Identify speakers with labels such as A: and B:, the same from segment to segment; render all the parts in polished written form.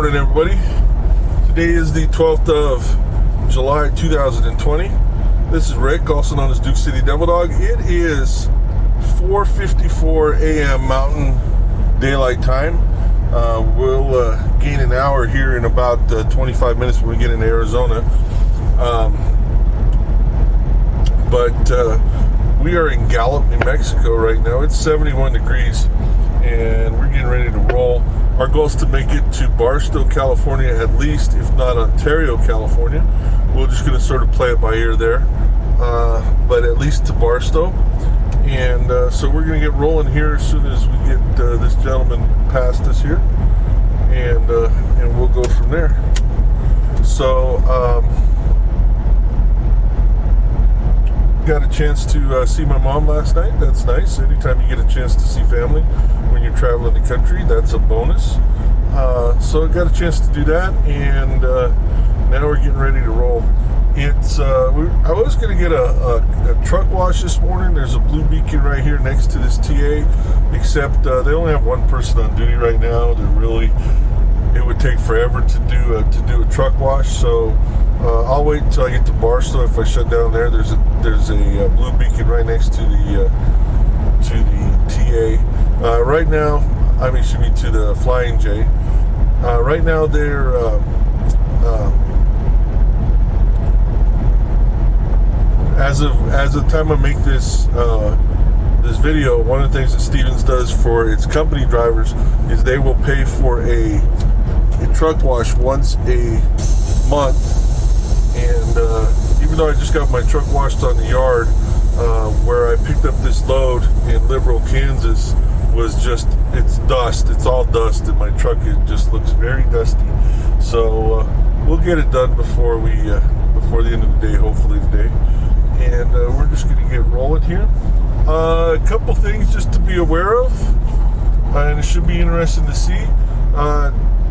A: morning, everybody. Today is the 12th of July 2020. This is Rick, also known as Duke City Devil Dog. It is 4:54 a.m. Mountain Daylight Time. We'll gain an hour here in about 25 minutes when we get into Arizona. But we are in Gallup, New Mexico right now. It's 71 degrees, and we're getting ready to roll. Our goal is to make it to Barstow, California, at least, if not Ontario, California. We're just going to sort of play it by ear there, but at least to Barstow. And so we're going to get rolling here as soon as we get this gentleman past us here, and we'll go from there. So got a chance to see my mom last night. That's nice. Anytime you get a chance to see family when you're traveling the country, that's a bonus. So I got a chance to do that, and now we're getting ready to roll. It's I was going to get a truck wash this morning. There's a blue beacon right here next to this TA, except they only have one person on duty right now. It would take forever to do a truck wash, so I'll wait until I get to Barstow. If I shut down there, there's a blue beacon right next to the TA. Right now, to the Flying J. Right now, they're as of the time I make this video, one of the things that Stevens does for its company drivers is they will pay for a truck wash once a month. And even though I just got my truck washed on the yard, where I picked up this load in Liberal, Kansas, it's dust. It's all dust, and my truck, it just looks very dusty. So we'll get it done before the end of the day, hopefully today. And we're just going to get rolling here. A couple things just to be aware of, and it should be interesting to see.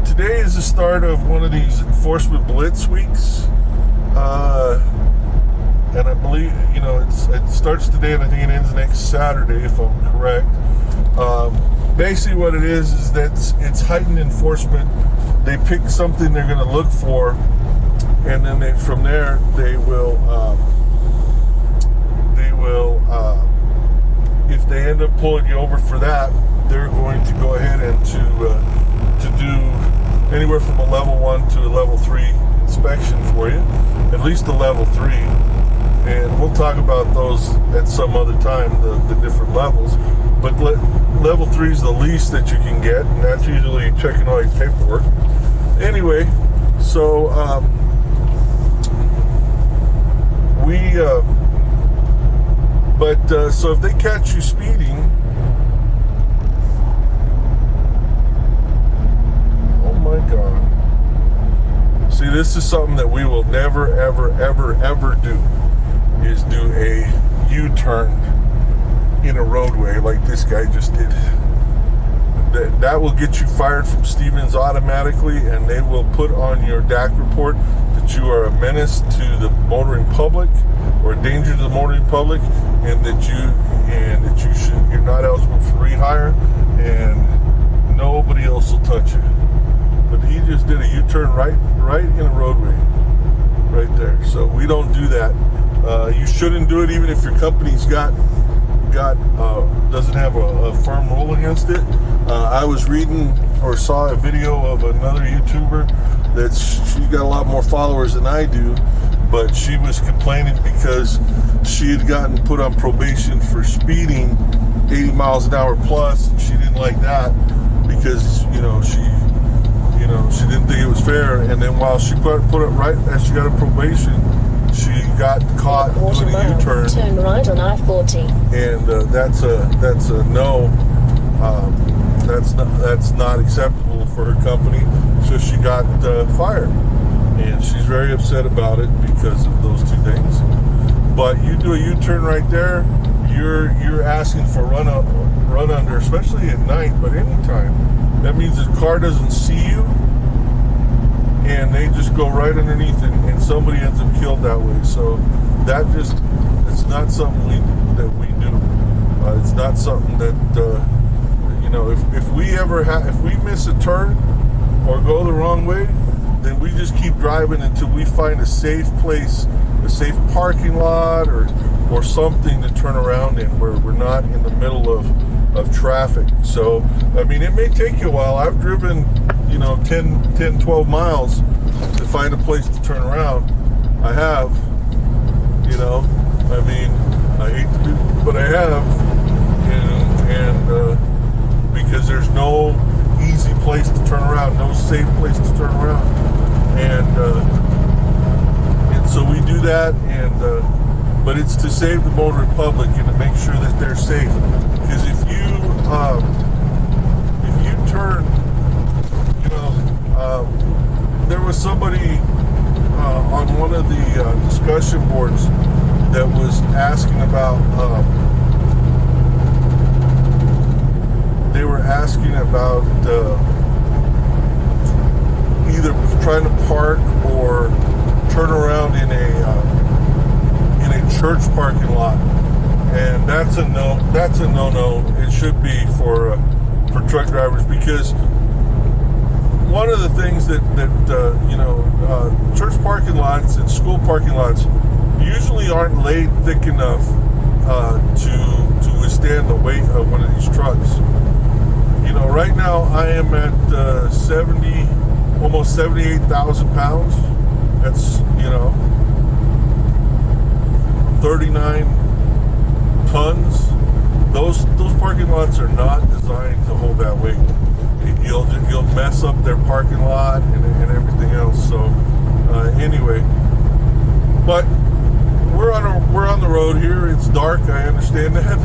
A: Today is the start of one of these enforcement blitz weeks. And I believe, it starts today, and I think it ends next Saturday, if I'm correct. Basically what it is that it's heightened enforcement. They pick something they're going to look for, and then from there they will if they end up pulling you over for that, they're going to go ahead and to do anywhere from a level 1 to a level 3 inspection for you, at least a level 3. And we'll talk about those at some other time, the different levels. But level 3 is the least that you can get, and that's usually checking all your paperwork. Anyway, so so if they catch you speeding, oh my God. See, this is something that we will never, ever, ever, ever do, is do a U-turn in a roadway like this guy just did. That will get you fired from Stevens automatically, and they will put on your DAC report that you are a menace to the motoring public or a danger to the motoring public, and that you're not eligible for rehire, and nobody else will touch you. But he just did a U-turn right in a roadway, right there. So we don't do that. You shouldn't do it, even if your company's doesn't have a firm rule against it. I was reading or saw a video of another YouTuber that she got a lot more followers than I do, but she was complaining because she had gotten put on probation for speeding 80 miles an hour plus, and she didn't like that because she didn't think it was fair. And then while she put it right as she got a probation, she got caught doing a U-turn.
B: Turn right on I-40.
A: And that's a no. That's not acceptable for her company. So she got fired, and she's very upset about it because of those two things. But you do a U-turn right there, you're asking for run under, especially at night, but anytime. That means the car doesn't see you, and they just go right underneath it, and somebody ends up killed that way. So it's not something that we do. It's not something that if we miss a turn, or go the wrong way, then we just keep driving until we find a safe place, a safe parking lot, or something to turn around in where we're not in the middle of traffic. So, I mean, it may take you a while. I've driven, 10, 12 miles to find a place to turn around. I have, I mean, I hate to do it, but I have, and because there's no easy place to turn around, no safe place to turn around, and so we do that, but it's to save the motoring public and to make sure that they're safe. Because if you turn, there was somebody on one of the discussion boards that was asking about. They were asking about either trying to park or turn around in a church parking lot, and that's a no-no. It should be for truck drivers, because one of the things that church parking lots and school parking lots usually aren't laid thick enough to withstand the weight of one of these trucks. Right now I am at 70, almost 78,000 pounds. That's 39 tons. Those parking lots are not designed to hold that weight. You'll mess up their parking lot and everything else. So anyway, but we're on the road here. It's dark. I understand that,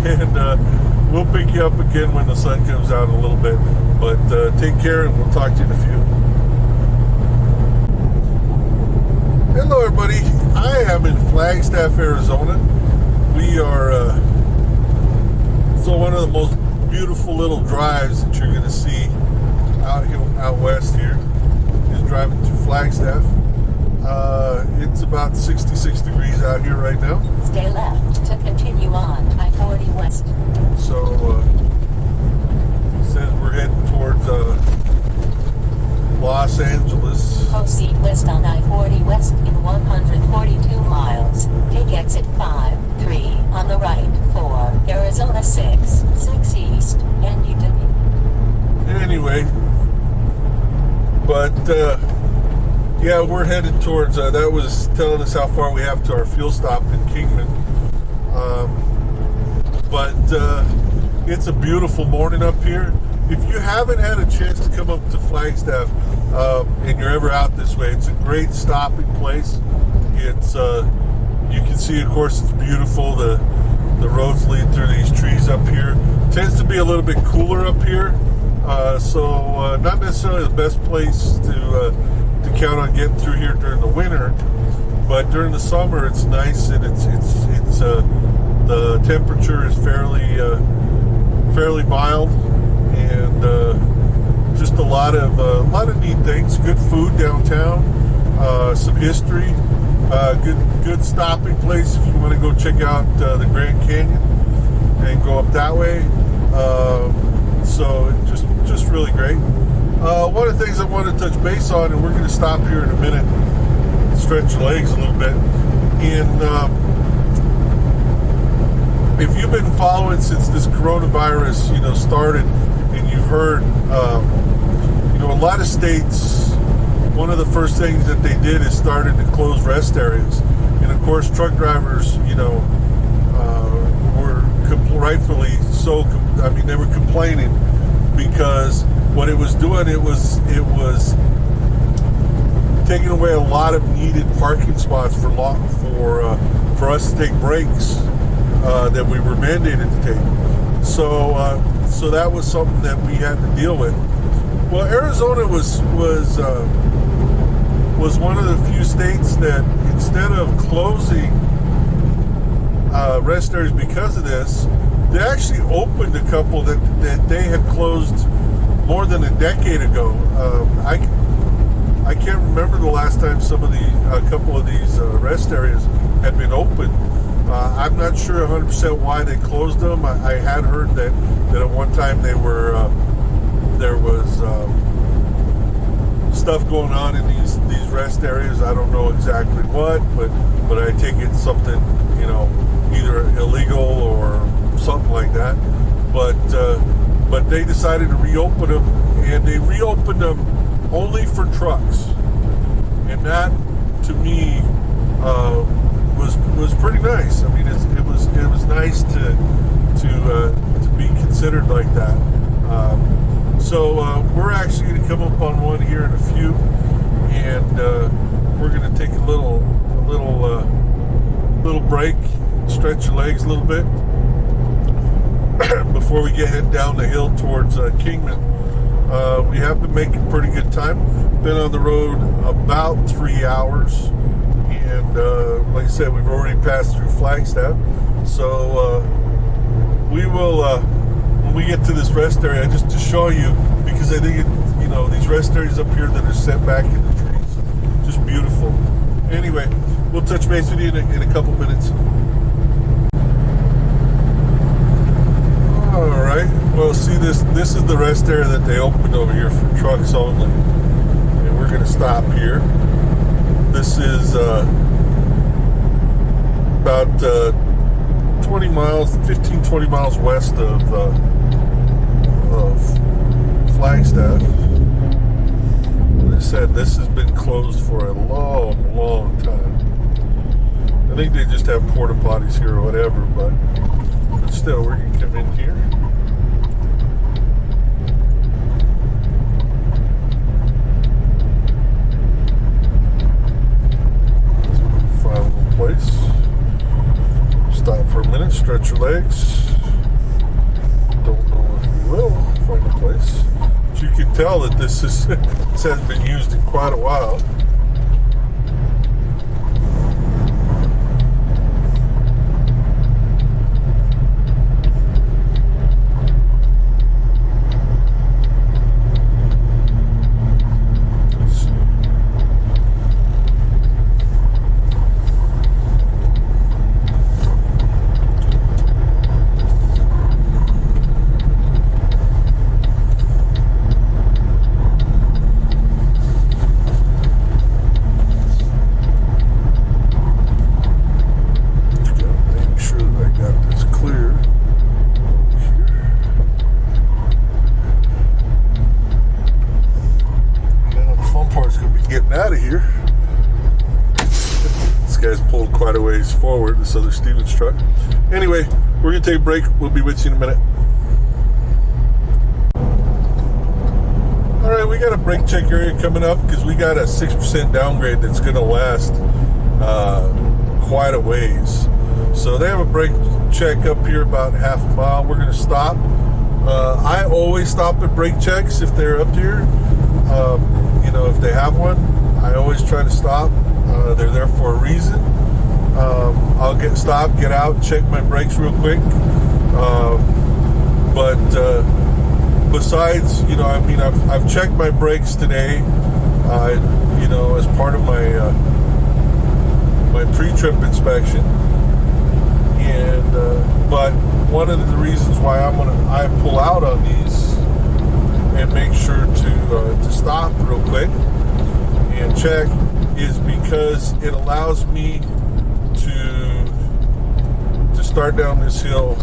A: and we'll pick you up again when the sun comes out a little bit. But take care, and we'll talk to you in a few. Hello, everybody. I am in Flagstaff, Arizona. We are so one of the most beautiful little drives that you're going to see out west here is driving through Flagstaff. It's about 66 degrees out here right now.
B: Stay left to continue on I-40 West.
A: So it says we're heading towards Los Angeles.
B: Proceed west on I-40 West in 142 miles. Take exit 5-3 on the right for Arizona 6 East, and you did.
A: Anyway, but yeah, we're headed towards, that was telling us how far we have to our fuel stop in Kingman. But it's a beautiful morning up here. If you haven't had a chance to come up to Flagstaff and you're ever out this way, it's a great stopping place. It's you can see, of course, it's beautiful. The roads lead through these trees up here. It tends to be a little bit cooler up here, so not necessarily the best place to count on getting through here during the winter. But during the summer, it's nice, and it's the temperature is fairly mild, and just a lot of neat things. Good food downtown, some history, good stopping place if you want to go check out the Grand Canyon and go up that way. So just really great. One of the things I want to touch base on, and we're going to stop here in a minute, stretch your legs a little bit. If you've been following since this coronavirus, started, and you've heard, a lot of states, one of the first things that they did is started to close rest areas. And of course, truck drivers, were rightfully so. I mean, they were complaining because what it was doing, it was taking away a lot of needed parking spots for us to take breaks that we were mandated to take. So that was something that we had to deal with. Well, Arizona was one of the few states that, instead of closing rest areas because of this, they actually opened a couple that they had closed more than a decade ago. I can't remember the last time a couple of these rest areas had been open. I'm not sure 100% why they closed them. I had heard that at one time there was stuff going on in these rest areas. I don't know exactly what, but I take it something, you know, either illegal or something like that. But they decided to reopen them, and they reopened them only for trucks, and that to me was pretty nice. I mean, it was nice to be considered like that. So we're actually going to come up on one here in a few, and we're going to take a little break, stretch your legs a little bit before we head down the hill towards Kingman. We have been making pretty good time. Been on the road about 3 hours, and like I said, we've already passed through Flagstaff. So we will, when we get to this rest area, just to show you, because I think these rest areas up here that are set back in the trees, just beautiful. Anyway, we'll touch base with you in a couple minutes. Alright, well, see, this is the rest area that they opened over here for trucks only, and we're going to stop here. This is about 20 miles, 15-20 miles west of Flagstaff. Like I said, this has been closed for a long time. I think they just have porta potties here or whatever, but still, we're going to come in here. Find a little place. Stop for a minute, stretch your legs. Don't know if we will find a place. But you can tell that this hasn't been used in quite a while. Out of here. This guy's pulled quite a ways forward, this other Stevens truck. Anyway, we're going to take a break. We'll be with you in a minute. Alright, we got a brake check area coming up because we got a 6% downgrade that's going to last quite a ways. So they have a brake check up here about half a mile. We're going to stop. I always stop at brake checks if they're up here. If they have one, I always try to stop. They're there for a reason. I'll stop, get out, check my brakes real quick. But besides, I've checked my brakes today. As part of my my pre-trip inspection. And but one of the reasons why I pull out on these and make sure to stop real quick and check is because it allows me to start down this hill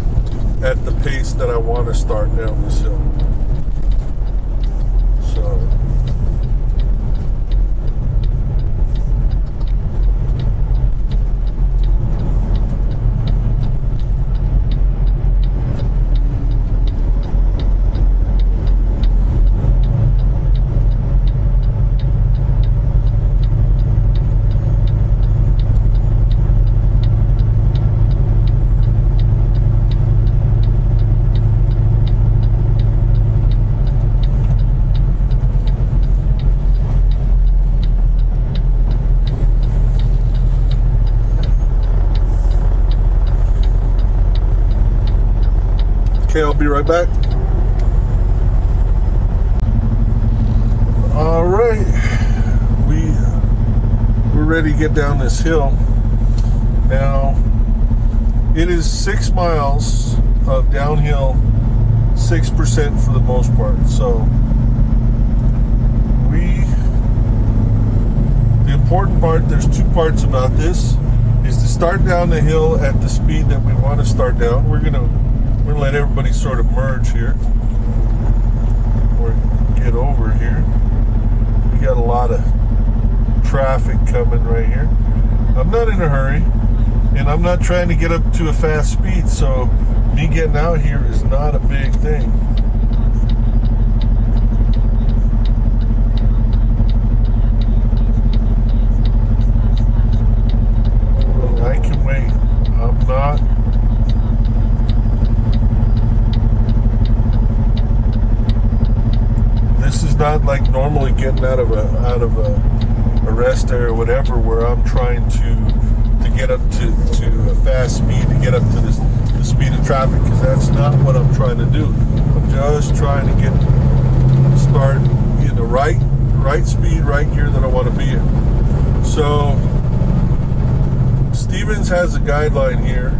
A: at the pace that I want to start down this hill. So okay, I'll be right back. All right, we're ready to get down this hill. Now, it is 6 miles of downhill, 6% for the most part. So we important part, there's two parts about this, is to start down the hill at the speed that we want to start down. We're gonna let everybody sort of merge here, or get over here. We got a lot of traffic coming right here. I'm not in a hurry, and I'm not trying to get up to a fast speed, so me getting out here is not a big thing. I can wait. I'm not. This is not like normally getting out of a rest area or whatever, where I'm trying to get up to a fast speed, to get up to the speed of traffic, because that's not what I'm trying to do. I'm just trying to start in the right speed, right gear that I want to be in. So Stevens has a guideline here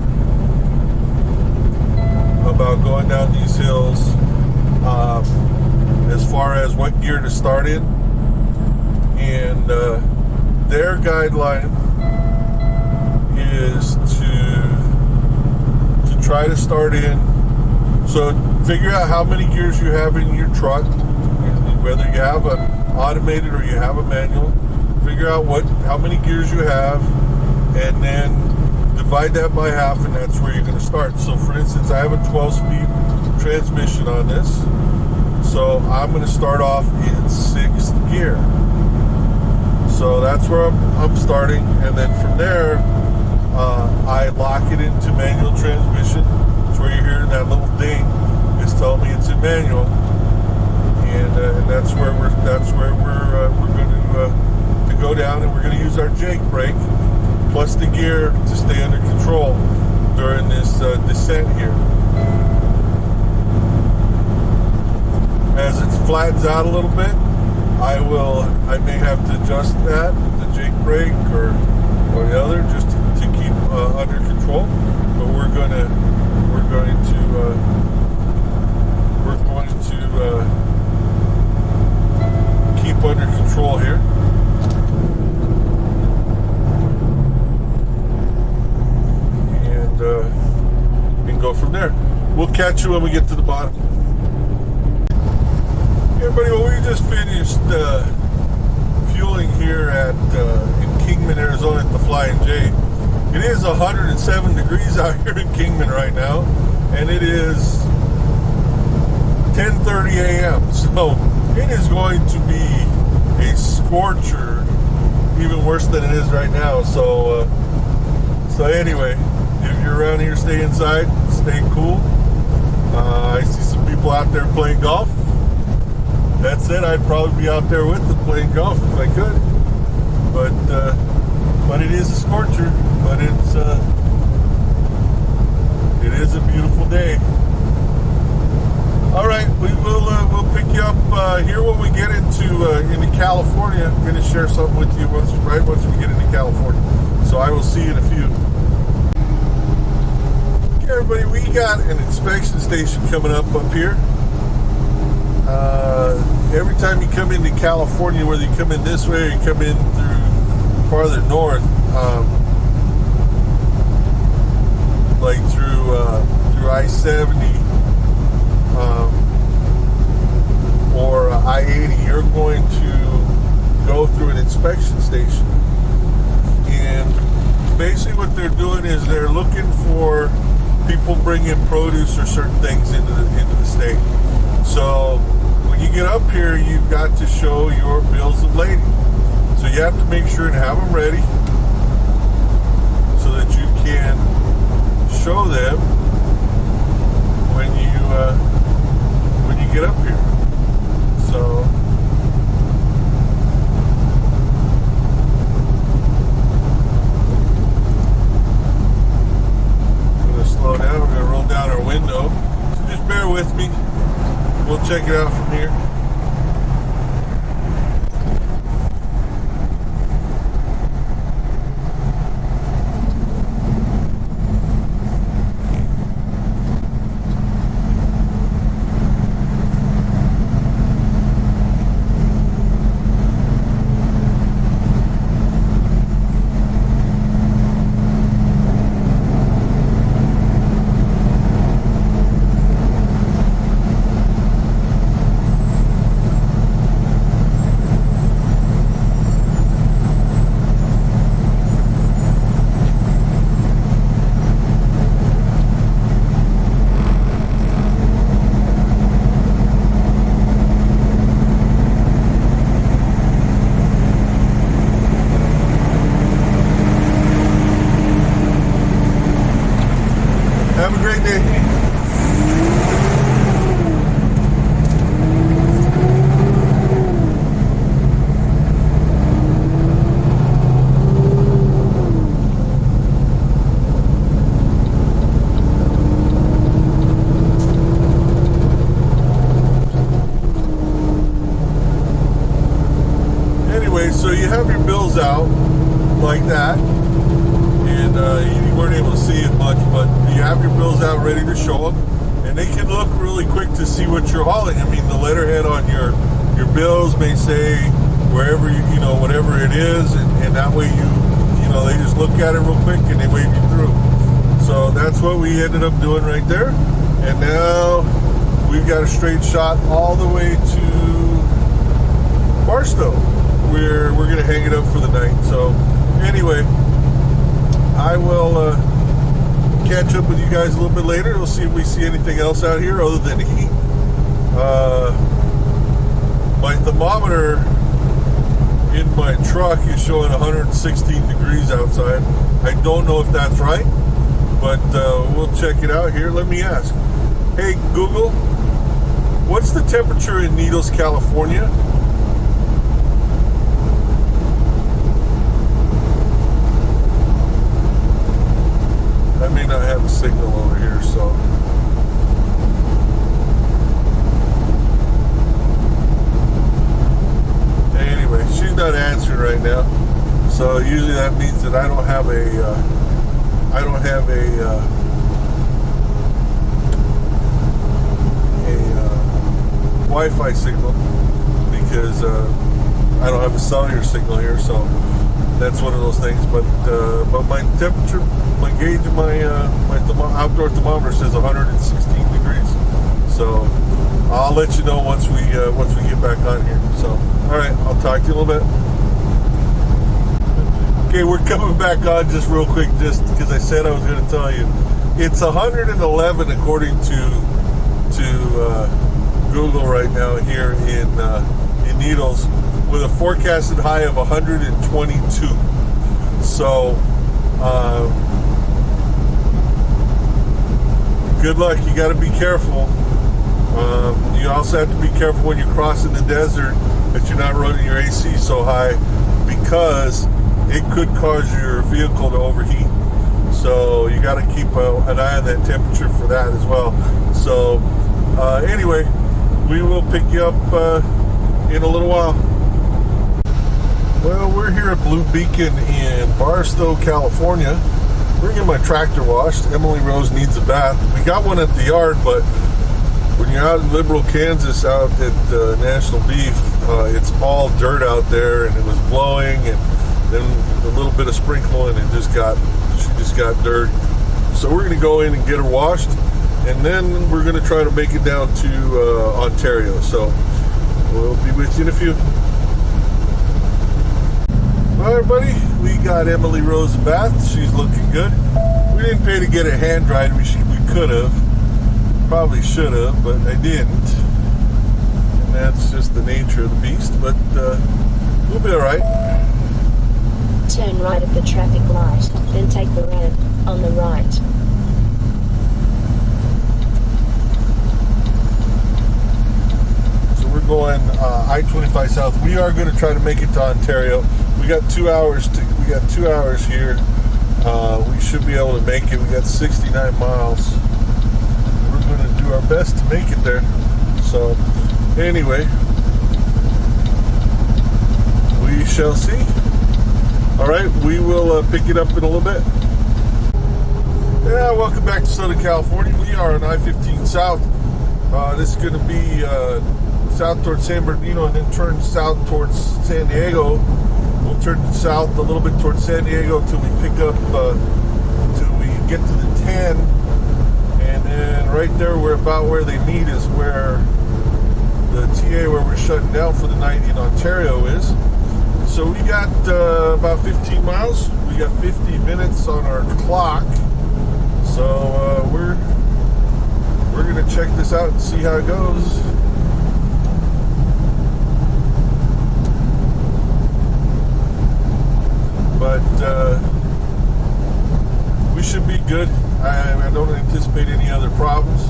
A: about going down these hills, as far as what gear to start in, and their guideline is to try to start in. So figure out how many gears you have in your truck, whether you have an automated or you have a manual. Figure out how many gears you have, and then divide that by half, and that's where you're going to start. So for instance, I have a 12-speed transmission on this, so I'm going to start off in 6th gear. So that's where I'm starting, and then from there I lock it into manual transmission. That's where you're hearing that little ding. It's telling me it's in manual, and that's where we're going to go down, and we're going to use our Jake brake plus the gear to stay under control during this descent here. As it flattens out a little bit, I may have to adjust that, the Jake brake or the other, just to keep under control. But we're going to keep under control here. And go from there. We'll catch you when we get to the bottom. Hey everybody, well, we just finished fueling here in Kingman, Arizona at the Flying J. It is 107 degrees out here in Kingman right now, and it is 10:30 a.m. So it is going to be a scorcher, even worse than it is right now. So anyway, if you're around here, stay inside, stay cool. I see some people out there playing golf. That said, I'd probably be out there with them playing golf if I could. But it is a scorcher. But it is a beautiful day. All right, we'll pick you up here when we get into California. I'm going to share something with you once we get into California. So I will see you in a few. Okay, everybody, we got an inspection station coming up here. Every time you come into California, whether you come in this way or you come in through farther north, like through I-70 or I-80, you're going to go through an inspection station. And basically what they're doing is they're looking for people bringing produce or certain things into the state. So when you get up here, you've got to show your bills of lading. So you have to make sure and have them ready so that you can show them when you get up here. So I'm going to slow down. We're going to roll down our window. So just bear with me. We'll check it out from here. anyway, so you have your bills out like that, and you weren't able to see it much, but you have your bills out ready to show them, and they can look really quick to see what you're hauling. I mean, the letterhead on your bills may say wherever you know, whatever it is, and that way you know, they just look at it real quick and they wave you through. So that's what we ended up doing right there, and now we've got a straight shot all the way to Barstow, where we're gonna hang it up for the night. So anyway, I will catch up with you guys a little bit later. We'll see if we see anything else out here other than heat. My thermometer in my truck is showing 116 degrees outside. I don't know if that's right, but we'll check it out here. Let me ask. Hey Google, what's the temperature in Needles, California? I may not have a signal over here, so. Anyway, she's not answering right now. So usually that means that I don't have a Wi-Fi signal, because I don't have a cellular signal here, so that's one of those things. But my temperature, my gauge of my outdoor thermometer says 116 degrees. So I'll let you know once we get back on here. So all right, I'll talk to you a little bit. Okay, we're coming back on just real quick, just because I said I was going to tell you. It's 111 according to Google right now here in Needles, with a forecasted high of 122. So good luck. You got to be careful. You also have to be careful when you're crossing the desert that you're not running your AC so high, because it could cause your vehicle to overheat. So you got to keep an eye on that temperature for that as well. So anyway, we will pick you up in a little while. Well, we're here at Blue Beacon in Barstow, California. We're getting my tractor washed. Emily Rose needs a bath. We got one at the yard, but when you're out in Liberal, Kansas, out at National Beef, it's all dirt out there, and it was blowing, and then a little bit of sprinkle, and she just got dirt. So we're going to go in and get her washed, and then we're going to try to make it down to Ontario. So we'll be with you in a few. Well, everybody, we got Emily Rose a bath. She's looking good. We didn't pay to get it hand dried. We could have. Probably should have, but I didn't. And that's just the nature of the beast, but we'll be all right.
C: Turn right at the traffic light, then take the ramp on the right.
A: So we're going I-25 south. We are going to try to make it to Ontario. We got 2 hours. We got 2 hours here. We should be able to make it. We got 69 miles. We're going to do our best to make it there. So anyway, we shall see. All right, we will pick it up in a little bit. Yeah, welcome back to Southern California. We are on I-15 South. This is going to be south towards San Bernardino, and then turn south towards San Diego. We'll turn south a little bit towards San Diego until we pick up, until we get to the 10. And then right there, about where they meet is where the TA, where we're shutting down for the night in Ontario, is. So we got about 15 miles. We got 50 minutes on our clock. So we're gonna check this out and see how it goes. But we should be good. I don't anticipate any other problems.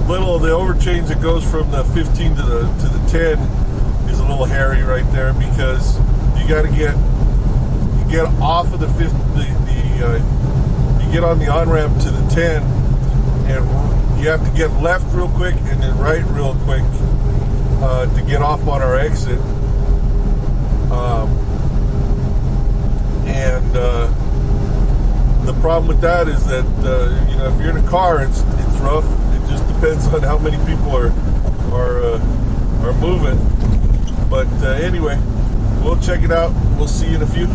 A: Little of the overchange that goes from the 15 to the 10 is a little hairy right there, because you got to get off of the 50, you get on the on-ramp to the 10, and you have to get left real quick and then right real quick to get off on our exit. And the problem with that is that if you're in a car, it's rough. It just depends on how many people are moving. But anyway, we'll check it out. We'll see you in a few.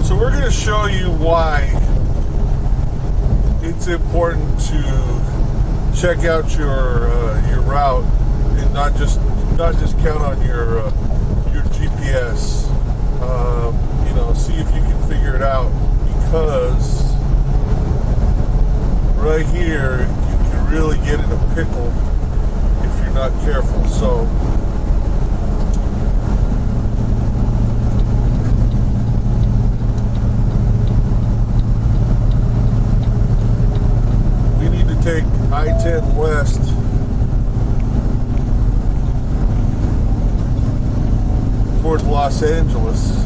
A: So we're going to show you why it's important to check out your route and not just count on your GPS. See if you can figure it out, because right here you can really get in a pickle if you're not careful. So we need to take I-10 west towards Los Angeles.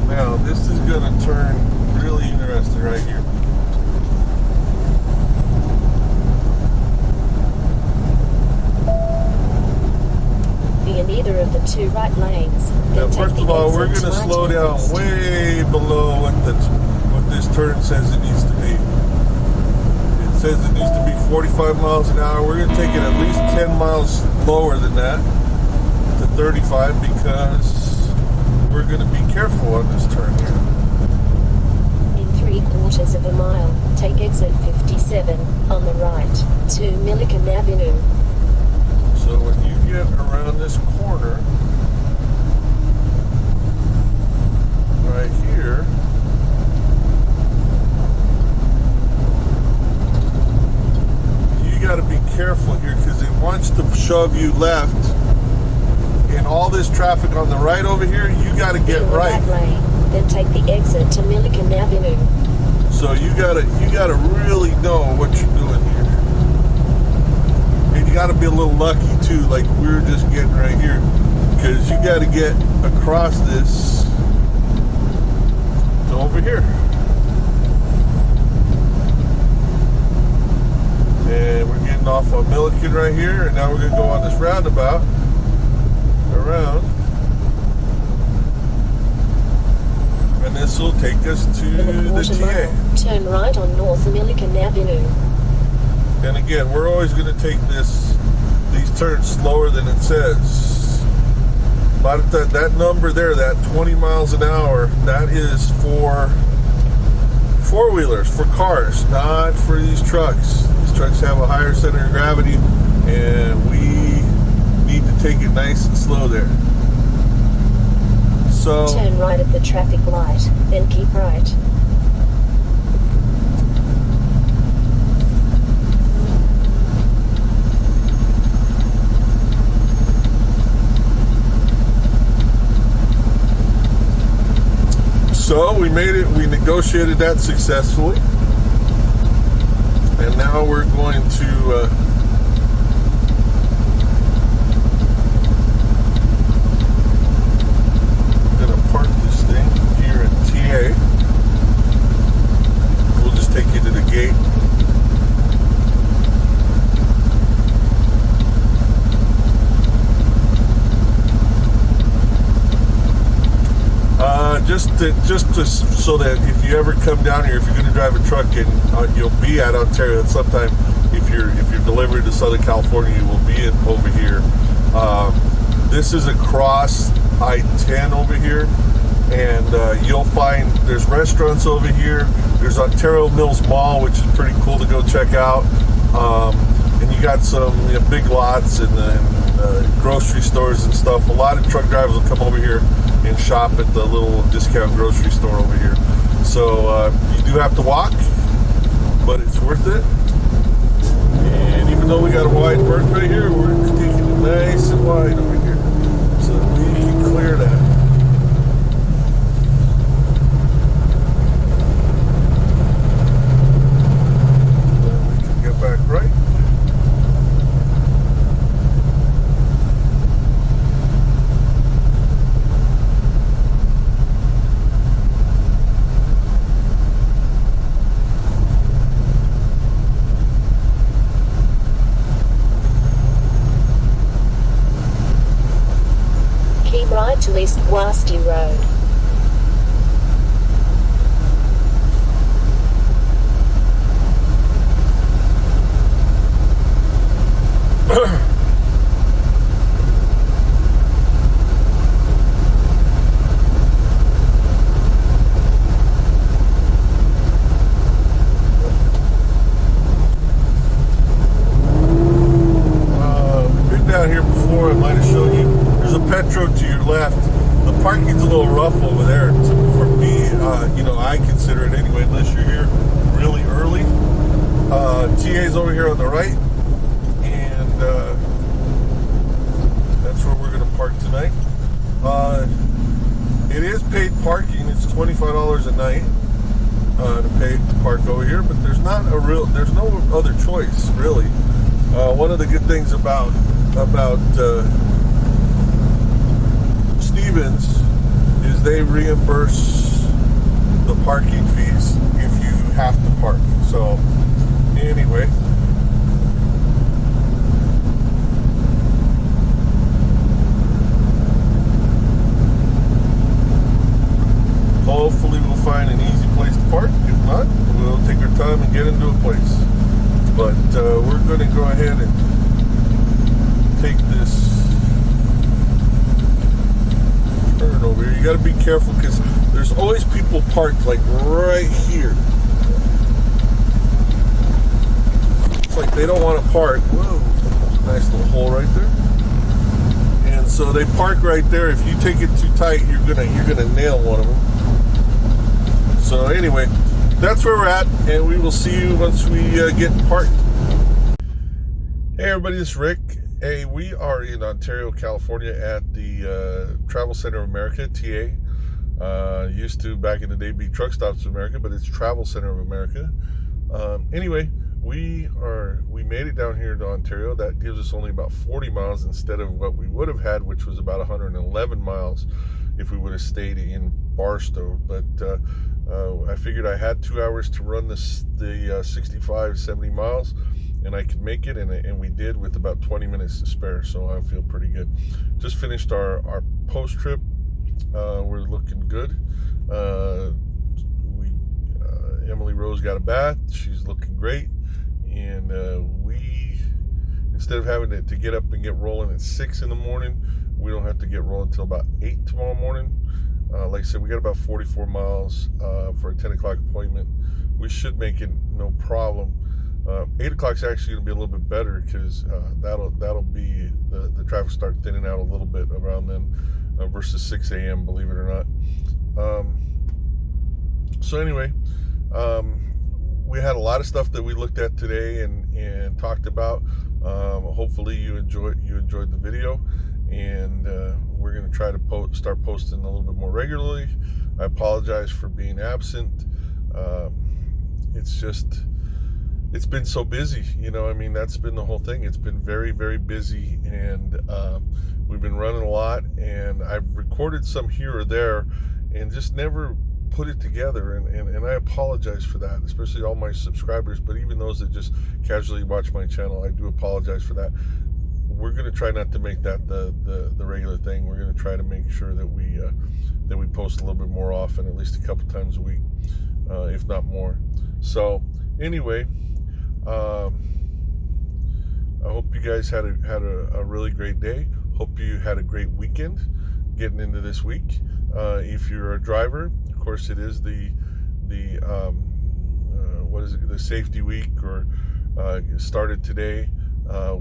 A: Now this is going to turn really interesting right here.
C: In either of the two right lanes.
A: Now, first of all, we're going to slow down way below what this turn says it needs to be. It says it needs to be 45 miles an hour. We're going to take it at least 10 miles lower than that to 35, because we're going to be careful on this turn here.
C: In 3/4 of a mile, take exit 57 on the right to Milliken Avenue.
A: So when you get around this corner right here, you got to be careful here, because it wants to shove you left. And all this traffic on the right over here, you got to get right.
C: That lane, then take the exit to Milliken Avenue.
A: So you gotta really know what you're doing here. And you gotta be a little lucky too, like we're just getting right here, because you gotta get across this to over here. And we're getting off on Milliken right here, and now we're gonna go on this roundabout around. And this will take us to the TA.
C: Turn right on North Milliken Avenue.
A: And again, we're always going to take these turns slower than it says. But that number there, that 20 miles an hour, that is for four-wheelers, for cars, not for these trucks. These trucks have a higher center of gravity, and we need to take it nice and slow there. So
C: turn right at the traffic light, then keep right.
A: So we made it, we negotiated that successfully. And now we're going to park this thing here in TA. We'll just take you to the gate. Just so that if you ever come down here, if you're going to drive a truck and you'll be at Ontario, and sometime if you're delivering to Southern California, you will be over here. This is across I-10 over here, and you'll find there's restaurants over here. There's Ontario Mills Mall, which is pretty cool to go check out, and you got some big lots and grocery stores and stuff. A lot of truck drivers will come over here and shop at the little discount grocery store over here. So you do have to walk, but it's worth it. And even though we got a wide berth right here, we're taking it nice and wide over here, so we can clear that. Then we can get back right.
C: right to East Wasty Road.
A: Down here before, I might have shown you. There's a Petro to your left. The parking's a little rough over there. For me, I consider it anyway, unless you're here really early. TA's over here on the right, and that's where we're going to park tonight. It is paid parking. It's $25 a night to park over here, but there's no other choice really. One of the good things about Stevens is they reimburse the parking fees if you have to park. So anyway, hopefully we'll find an easy place to park. If not, we'll take our time and get into a place. But we're going to go ahead and take this turn over here. You got to be careful because there's always people parked like right here. It's like they don't want to park. Whoa, nice little hole right there. And so they park right there. If you take it too tight, you're gonna nail one of them. So anyway, that's where we're at, and we will see you once we get parked. Hey everybody, this is Rick. Hey, we are in Ontario, California at the Travel Center of America, TA. Used to, back in the day, be Truck Stops of America, but it's Travel Center of America. Anyway, we made it down here to Ontario. That gives us only about 40 miles instead of what we would have had, which was about 111 miles if we would have stayed in Barstow. But I figured I had 2 hours to run the 65, 70 miles, and I could make it, and we did with about 20 minutes to spare, so I feel pretty good. Just finished our post trip. We're looking good. Emily Rose got a bath. She's looking great, and we, instead of having to get up and get rolling at 6 in the morning, we don't have to get rolling until about 8 tomorrow morning. Like I said, we got about 44 miles for a 10 o'clock appointment. We should make it no problem. 8 o'clock is actually going to be a little bit better because that'll be the traffic start thinning out a little bit around then versus 6 a.m. believe it or not. So anyway, we had a lot of stuff that we looked at today and talked about. Hopefully you enjoyed the video, and we're going to try to start posting a little bit more regularly. I apologize for being absent. It's been so busy, that's been the whole thing. It's been very, very busy, and we've been running a lot, and I've recorded some here or there and just never put it together, and I apologize for that, especially all my subscribers, but even those that just casually watch my channel, I do apologize for that. We're going to try not to make that the regular thing. We're going to try to make sure that we post a little bit more often, at least a couple times a week, if not more. So anyway, I hope you guys had a really great day. Hope you had a great weekend getting into this week. If you're a driver, of course, it is the safety week, or started today,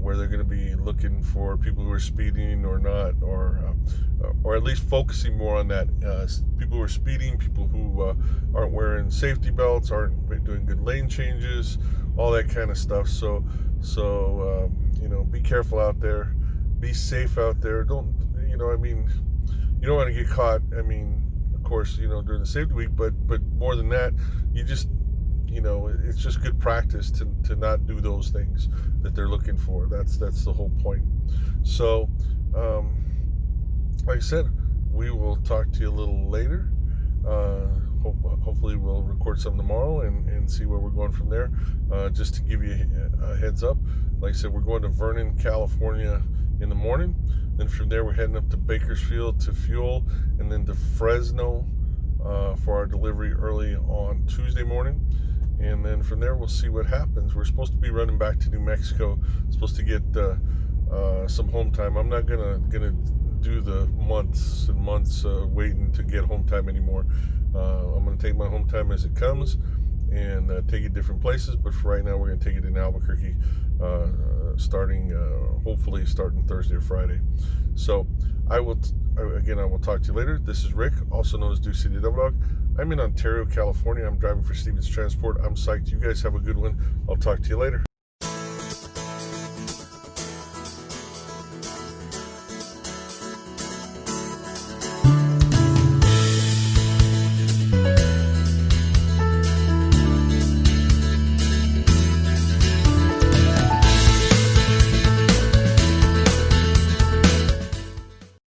A: where they're going to be looking for people who are speeding or not, or at least focusing more on that. People who are speeding, people who aren't wearing safety belts, aren't doing good lane changes, all that kind of stuff. So be careful out there, be safe out there. You don't want to get caught. Of course, during the safety week, but more than that, it's just good practice to not do those things that they're looking for. That's the whole point. So, like I said, we will talk to you a little later. Hopefully we'll record some tomorrow and see where we're going from there. Just to give you a heads up, like I said, we're going to Vernon, California in the morning. Then from there, we're heading up to Bakersfield to fuel, and then to Fresno for our delivery early on Tuesday morning. And then from there, we'll see what happens. We're supposed to be running back to New Mexico. Supposed to get some home time. I'm not gonna do the months and months waiting to get home time anymore. I'm gonna take my home time as it comes and take it different places. But for right now, we're gonna take it in Albuquerque, hopefully starting Thursday or Friday. So I will talk to you later. This is Rick, also known as Deuce City Double Dog. I'm in Ontario, California. I'm driving for Stevens Transport. I'm psyched. You guys have a good one. I'll talk to you later.